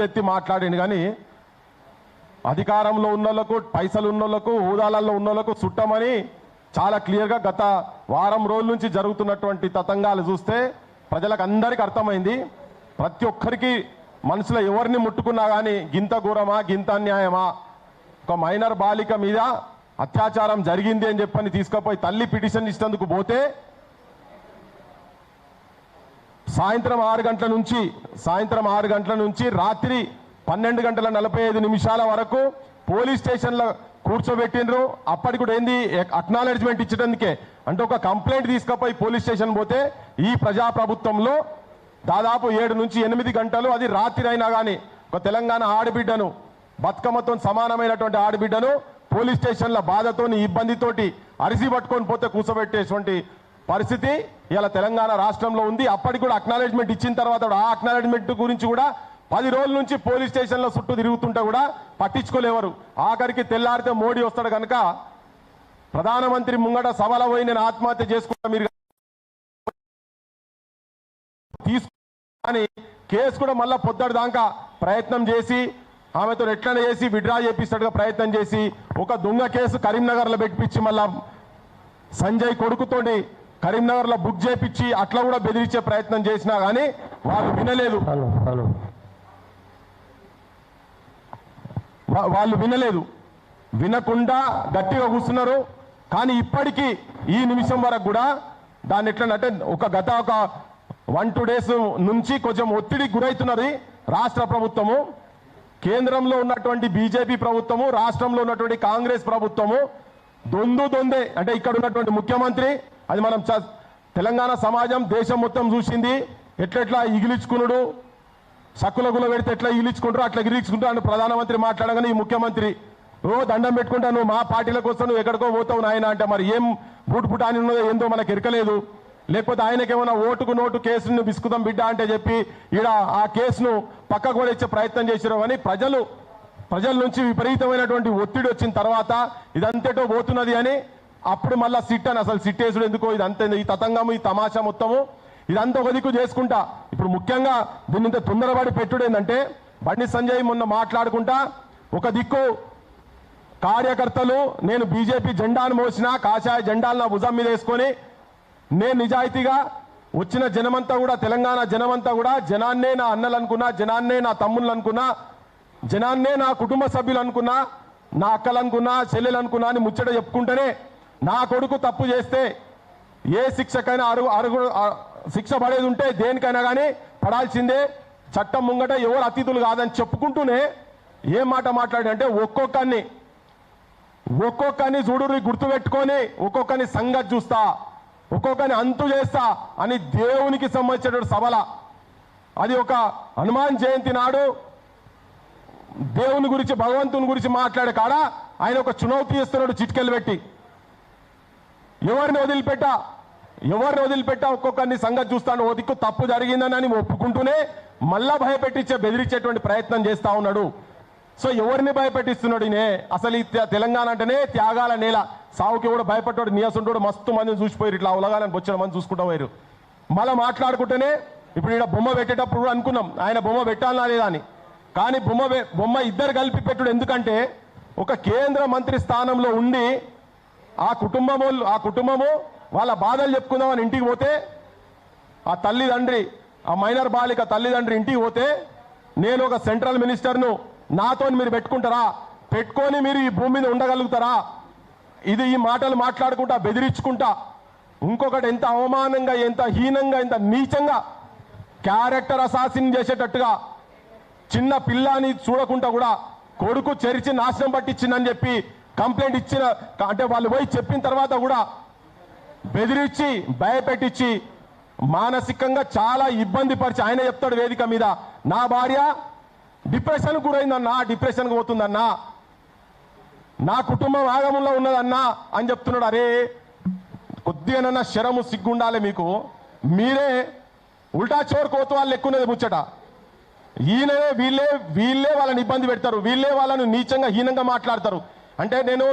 ఎత్తి మాట్లాడింది కానీ అధికారంలో ఉన్నోళ్లకు పైసలు ఉన్నోళ్లకు హోదాలలో ఉన్నోళ్లకు చుట్టమని చాలా క్లియర్గా గత వారం రోజుల నుంచి జరుగుతున్నటువంటి తతంగాలు చూస్తే ప్రజలకు అందరికీ అర్థమైంది. ప్రతి ఒక్కరికి మనసులో ఎవరిని ముట్టుకున్నా కానీ గింత ఘోరమా గింత అన్యాయమా, ఒక మైనర్ బాలిక మీద అత్యాచారం జరిగింది అని చెప్పని తీసుకుపోయి తల్లి పిటిషన్ ఇచ్చేందుకు పోతే సాయంత్రం 6 గంటల నుంచి రాత్రి 12:45 వరకు పోలీస్ స్టేషన్లో కూర్చోబెట్టినరు. అప్పటికి కూడా ఏంది అక్నాలెడ్జ్మెంట్ ఇచ్చడానికి అంటే ఒక కంప్లైంట్ తీసుకుపోయి పోలీస్ స్టేషన్ పోతే ఈ ప్రజాప్రభుత్వంలో దాదాపు 7 నుంచి 8 గంటలు అది రాత్రి అయినా కానీ ఒక తెలంగాణ ఆడబిడ్డను బతుకమ్మతో సమానమైనటువంటి ఆడబిడ్డను పోలీస్ స్టేషన్ల బాధతోని ఇబ్బందితోటి అరిసి పట్టుకొని పోతే కూర్చోబెట్టేటువంటి పరిస్థితి ఇలా తెలంగాణ రాష్ట్రంలో ఉంది. అప్పటికి కూడా అక్నాలెడ్జ్మెంట్ ఇచ్చిన తర్వాత ఆ అక్నాలెడ్జ్మెంట్ గురించి కూడా 10 రోజుల నుంచి పోలీస్ స్టేషన్లో చుట్టూ తిరుగుతుంటే కూడా పట్టించుకోలేవారు. ఆఖరికి తెల్లారితే మోడీ వస్తాడు కనుక ప్రధానమంత్రి ముంగట సభలో పోయి నేను ఆత్మహత్య చేసుకుంటా మీరు తీసుకుని కేసు కూడా మళ్ళా పొద్దుటి దాకా ప్రయత్నం చేసి ఆమెతో ఎట్లనే చేసి విడ్రా చేపిస్తాడుగా ప్రయత్నం చేసి ఒక దొంగ కేసు కరీంనగర్లో పెట్టించి మళ్ళా సంజయ్ కొడుకుతోటి కరీంనగర్లో బుక్ చేపించి అట్లా కూడా బెదిరించే ప్రయత్నం చేసినా కానీ వాళ్ళు వినలేదు. వినకుండా గట్టిగా కూర్చున్నారు. కానీ ఇప్పటికీ ఈ నిమిషం వరకు కూడా దాన్ని ఎట్లంటే గత 1-2 డేస్ నుంచి కొంచెం ఒత్తిడికి గురవుతున్నది రాష్ట్ర ప్రభుత్వము. కేంద్రంలో ఉన్నటువంటి బీజేపీ ప్రభుత్వము, రాష్ట్రంలో ఉన్నటువంటి కాంగ్రెస్ ప్రభుత్వము దొందే అంటే ఇక్కడ ఉన్నటువంటి ముఖ్యమంత్రి అది మనం తెలంగాణ సమాజం దేశం మొత్తం చూసింది. ఎట్లెట్లా ఇగిలించుకున్నాడు, సక్కులగుల పెడితే ఎట్లా ఇగిలించుకుంటారు అట్లా ఇగిలించుకుంటారు అని ప్రధానమంత్రి మాట్లాడగానే ఈ ముఖ్యమంత్రి దండం పెట్టుకుంటా నువ్వు మా పార్టీలకు వస్తావు నువ్వు ఎక్కడికో పోతావు నాయన అంటే మరి ఏం బూటుపుటాని ఉన్నదో ఏందో మనకు ఎరకలేదు. లేకపోతే ఆయనకేమైనా ఓటుకు నోటు కేసును విసుకుదాం బిడ్డ అంటే చెప్పి ఈడ ఆ కేసును పక్కకు కూడా ఇచ్చే ప్రయత్నం చేశారు. కానీ ప్రజల నుంచి విపరీతమైనటువంటి ఒత్తిడి వచ్చిన తర్వాత ఇదంతేటో పోతున్నది అని అప్పుడు మళ్ళా సిట్ అని అసలు సిట్టేసుడు ఎందుకో ఇదంతా ఈ తతంగము ఈ తమాషా మొత్తము ఇదంతా ఒక దిక్కు చేసుకుంటా ఇప్పుడు ముఖ్యంగా దీన్ని ఇంత తొందరపడి పెట్టుడు ఏంటంటే బండి సంజయ్ మొన్న మాట్లాడుకుంటా ఒక దిక్కు కార్యకర్తలు నేను బీజేపీ జెండాను మోసిన కాషాయ జెండాలు నా భుజం మీద వేసుకొని నేను నిజాయితీగా వచ్చిన జనమంతా కూడా తెలంగాణ జనమంతా కూడా జనాన్నే నా అన్నలు అనుకున్నా, జనాన్నే నా తమ్ముళ్ళు అనుకున్నా, జనాన్నే నా కుటుంబ సభ్యులు అనుకున్నా, నా అక్కలు అనుకున్నా, చెల్లెలు అనుకున్నా అని ముచ్చట చెప్పుకుంటేనే నా కొడుకు తప్పు చేస్తే ఏ శిక్షకైనా శిక్ష పడేది ఉంటే దేనికైనా కానీ పడాల్సిందే, చట్టం ముంగట ఎవరు అతిథులు కాదని చెప్పుకుంటూనే ఏం మాట మాట్లాడంటే ఒక్కొక్కరిని చూడు గుర్తుపెట్టుకొని ఒక్కొక్కరిని సంగతి చూస్తా, ఒక్కొక్కరిని అంతు చేస్తా అని దేవునికి సంబంధించినటువంటి సభల అది ఒక హనుమాన్ జయంతి నాడు దేవుని గురించి భగవంతుని గురించి మాట్లాడే కాడ ఆయన ఒక చునౌతి ఇస్తున్నాడు చిట్కెలు పెట్టి ఎవరిని వదిలిపెట్టా ఒక్కొక్కరిని సంగతి చూస్తాను. ఓ దిక్కు తప్పు జరిగిందని ఒప్పుకుంటూనే మళ్ళా భయపెట్టించే బెదిరించేటువంటి ప్రయత్నం చేస్తా ఉన్నాడు. సో ఎవరిని భయపెట్టిస్తున్నాడు ఈయనే? అసలు ఈ తెలంగాణ అంటేనే త్యాగాల నేల, సావుకి కూడా భయపడ్డాడు నీయసుంటాడు. మస్తు మందిని చూసిపోయారు, ఇట్లా అవలగాలని వచ్చిన మంది చూసుకుంటా పోయారు. మళ్ళీ మాట్లాడుకుంటేనే ఇప్పుడు ఇక్కడ బొమ్మ పెట్టేటప్పుడు కూడా అనుకున్నాం ఆయన బొమ్మ పెట్టాలనా లేదా అని. కానీ బొమ్మ ఇద్దరు కలిపి పెట్టుడు ఎందుకంటే ఒక కేంద్ర మంత్రి స్థానంలో ఉండి ఆ కుటుంబము వాళ్ళ బాధలు చెప్పుకుందామని ఇంటికి పోతే ఆ తల్లిదండ్రి ఆ మైనర్ బాలిక తల్లిదండ్రి ఇంటికి పోతే నేను ఒక సెంట్రల్ మినిస్టర్ను నాతో మీరు పెట్టుకొని మీరు ఈ భూమి మీద ఉండగలుగుతారా? ఇది ఈ మాటలు మాట్లాడుకుంటా బెదిరించుకుంటా ఇంకొకటి ఎంత అవమానంగా ఎంత హీనంగా ఎంత నీచంగా క్యారెక్టర్ అసాసిన్ చేసేటట్టుగా చిన్న పిల్లని చూడకుండా కూడా కొడుకు చెరిచి నాశనం పట్టించిందని చెప్పి కంప్లైంట్ ఇచ్చిన అంటే వాళ్ళు పోయి చెప్పిన తర్వాత కూడా బెదిరించి భయపెట్టించి మానసికంగా చాలా ఇబ్బంది పరిచి ఆయన చెప్తాడు వేదిక మీద నా భార్య డిప్రెషన్ గురైందన్నా, డిప్రెషన్కి పోతుందన్నా, నా కుటుంబం ఆగమంలో ఉన్నదన్నా అని చెప్తున్నాడు. అరే కొద్దిగానన్నా శరము సిగ్గుండాలి మీకు. మీరే ఉల్టా చోర్ కోతువాళ్ళు ఎక్కున్నది ముచ్చట. ఈయననే వీళ్ళే వాళ్ళని ఇబ్బంది పెడతారు, వీళ్ళే వాళ్ళను నీచంగా హీనంగా మాట్లాడతారు. అంటే నేను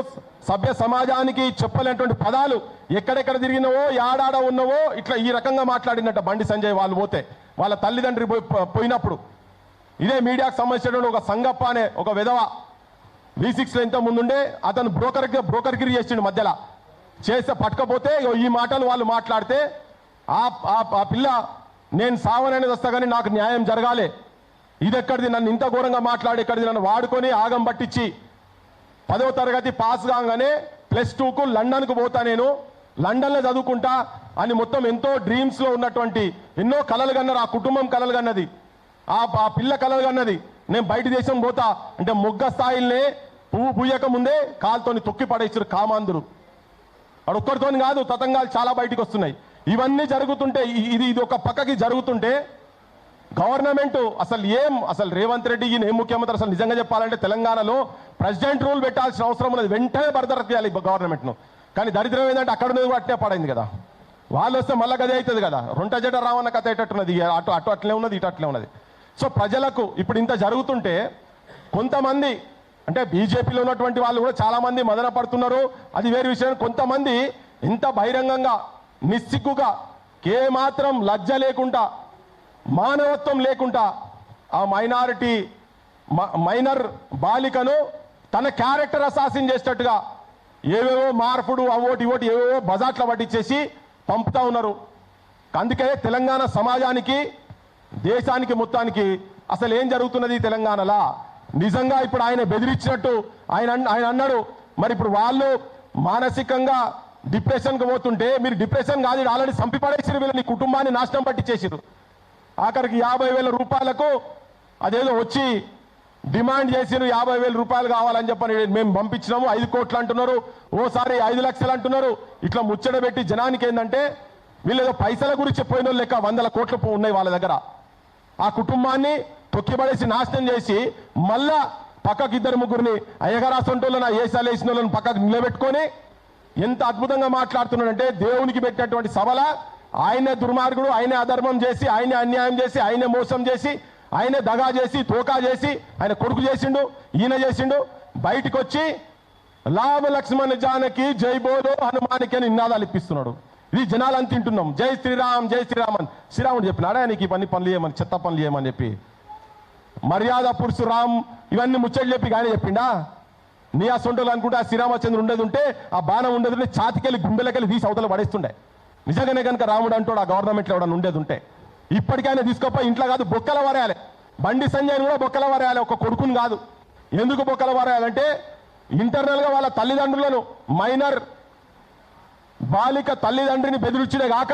సభ్య సమాజానికి చెప్పలేనటువంటి పదాలు ఎక్కడెక్కడ తిరిగినవో యాడాడ ఉన్నవో ఇట్లా ఈ రకంగా మాట్లాడినట్ట బండి సంజయ్ వాళ్ళు పోతే వాళ్ళ తల్లిదండ్రి పోయినప్పుడు ఇదే మీడియాకు సంబంధించినటువంటి ఒక సంగప్ప అనే ఒక విధవ V6 ఇంత ముందుండే అతను బ్రోకర్గిరి చేసిండు మధ్యలో చేస్తే పట్టుకపోతే ఈ మాటలు వాళ్ళు మాట్లాడితే ఆ పిల్ల నేను సావననేది వస్తా కానీ నాకు న్యాయం జరగాలి, ఇది ఎక్కడిది, నన్ను ఇంత ఘోరంగా మాట్లాడి ఎక్కడిది, నన్ను వాడుకొని ఆగం పట్టించి 10వ తరగతి పాస్ కాగానే +2కు లండన్కు పోతా, నేను లండన్లో చదువుకుంటా అని మొత్తం ఎంతో డ్రీమ్స్లో ఉన్నటువంటి ఎన్నో కలలు కన్నారు, ఆ కుటుంబం కలలు కన్నది, ఆ పిల్ల కలలు కన్నది, నేను బయట దేశం పోతా అంటే మొగ్గ స్థాయిల్నే పువ్వు పూయక ముందే కాలుతోని తొక్కి పడేసారు కామాంధులు. వాడు ఒక్కరితోని కాదు, తతంగాలు చాలా బయటికి వస్తున్నాయి. ఇవన్నీ జరుగుతుంటే ఇది ఒక పక్కకి జరుగుతుంటే గవర్నమెంట్ అసలు రేవంత్ రెడ్డి ఈయన ఏం ముఖ్యమంత్రి, అసలు నిజంగా చెప్పాలంటే తెలంగాణలో ప్రెసిడెంట్ రూల్ పెట్టాల్సిన అవసరం ఉన్నది, వెంటనే బర్తరఫ్ చేయాలి గవర్నమెంట్ను. కానీ దరిద్రం ఏంటంటే అక్కడ ఉన్నది అట్టే పడైంది కదా, వాళ్ళు వస్తే మళ్ళీ గదే అవుతుంది కదా, రొంట జట రావన్న కథ ఎటట్టున్నది, అటు అట్లే ఉన్నది, ఇటు అట్లే ఉన్నది. సో ప్రజలకు ఇప్పుడు ఇంత జరుగుతుంటే కొంతమంది అంటే బీజేపీలో ఉన్నటువంటి వాళ్ళు కూడా చాలామంది మదన పడుతున్నారు, అది వేరే విషయం. కొంతమంది ఇంత బహిరంగంగా నిస్సిగ్గుగా ఏమాత్రం లజ్జ లేకుండా మానవత్వం లేకుండా ఆ మైనర్ బాలికను తన క్యారెక్టర్ అసాసిన్ చేసేటట్టుగా ఏవేవో మార్పుడు అవోటి ఇవోటి ఏవేవో బజాట్ల పట్టించేసి పంపుతా ఉన్నారు. అందుకే తెలంగాణ సమాజానికి దేశానికి మొత్తానికి అసలు ఏం జరుగుతున్నది తెలంగాణలో నిజంగా ఇప్పుడు ఆయన బెదిరించినట్టు ఆయన అన్నాడు. మరి ఇప్పుడు వాళ్ళు మానసికంగా డిప్రెషన్కి పోతుంటే మీరు డిప్రెషన్ కాదు, ఆల్రెడీ చంపిపడేసారు, వీళ్ళని కుటుంబాన్ని నాశనం పట్టించేసారు. ఆఖరికి 50,000 రూపాయలకు అదేదో వచ్చి డిమాండ్ చేసిరు, 50,000 రూపాయలు కావాలని చెప్పని మేము పంపించినాము, 5 కోట్లు అంటున్నారు, ఓసారి 5 లక్షలు అంటున్నారు. ఇట్లా ముచ్చట పెట్టి జనానికి ఏంటంటే వీళ్ళు ఏదో పైసల గురించి పోయిన వాళ్ళు లెక్క 100 కోట్లు ఉన్నాయి వాళ్ళ దగ్గర. ఆ కుటుంబాన్ని తొక్కిపడేసి నాశనం చేసి మళ్ళా పక్కకి 2-3 అయ్యగారాసంటోళ్ళని ఏసాలు వేసిన వాళ్ళని పక్కకు నిలబెట్టుకొని ఎంత అద్భుతంగా మాట్లాడుతున్నాడంటే దేవునికి పెట్టినటువంటి సభల ఆయనే దుర్మార్గుడు, ఆయనే అధర్మం చేసి, ఆయనే అన్యాయం చేసి, ఆయనే మోసం చేసి, ఆయనే దగా చేసి, తోకా చేసి, ఆయన కొడుకు చేసిండు, ఈయన చేసిండు. బయటికి వచ్చి లాభ లక్ష్మణ జానకి జై బోలో హనుమానికి అని నినాదాలు ఇప్పిస్తున్నాడు. ఇది జనాలు అని తింటున్నాం, జై శ్రీరామ్ జై శ్రీరామ్ అని. శ్రీరాముడు చెప్పినాడా నీకు ఇవన్నీ పనులు చేయమని, చెత్త పనులు చేయమని చెప్పి? మర్యాద పురుషురామ్ ఇవన్నీ ముచ్చట్లు చెప్పి కానీ చెప్పిండా? నీ ఆ సొంటలు అనుకుంటే ఆ శ్రీరామచంద్రుడు ఉండేది ఉంటే ఆ బాణం ఉండేది ఉంటే ఛాతికెళ్ళి గుండెలకెళ్ళి తీసి అవతల పడేస్తుండే. నిజంగానే కనుక రాముడు అంటాడు ఆ గవర్నమెంట్లో ఎవడన్నా ఉండేది ఉంటే ఇప్పటికైనా తీసుకోపోయి ఇంట్లో కాదు బొక్కల వరేయాలి. బండి సంజయ్ని కూడా బొక్కల వరేయాలి, ఒక కొడుకుని కాదు. ఎందుకు బొక్కల వరేయాలంటే ఇంటర్నల్గా వాళ్ళ తల్లిదండ్రులను మైనర్ బాలిక తల్లిదండ్రిని బెదిరించడే కాక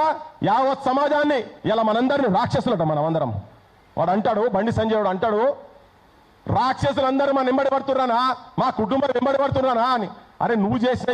యావత్ సమాజాన్ని ఇలా మనందరినీ రాక్షసులట మనమందరం. వాడు అంటాడు, బండి సంజయ్ వాడు అంటాడు, రాక్షసులందరూ మన వెంబడి పడుతున్నానా, మా కుటుంబం వెంబడి పడుతున్నానా అని. అరే నువ్వు చేసిన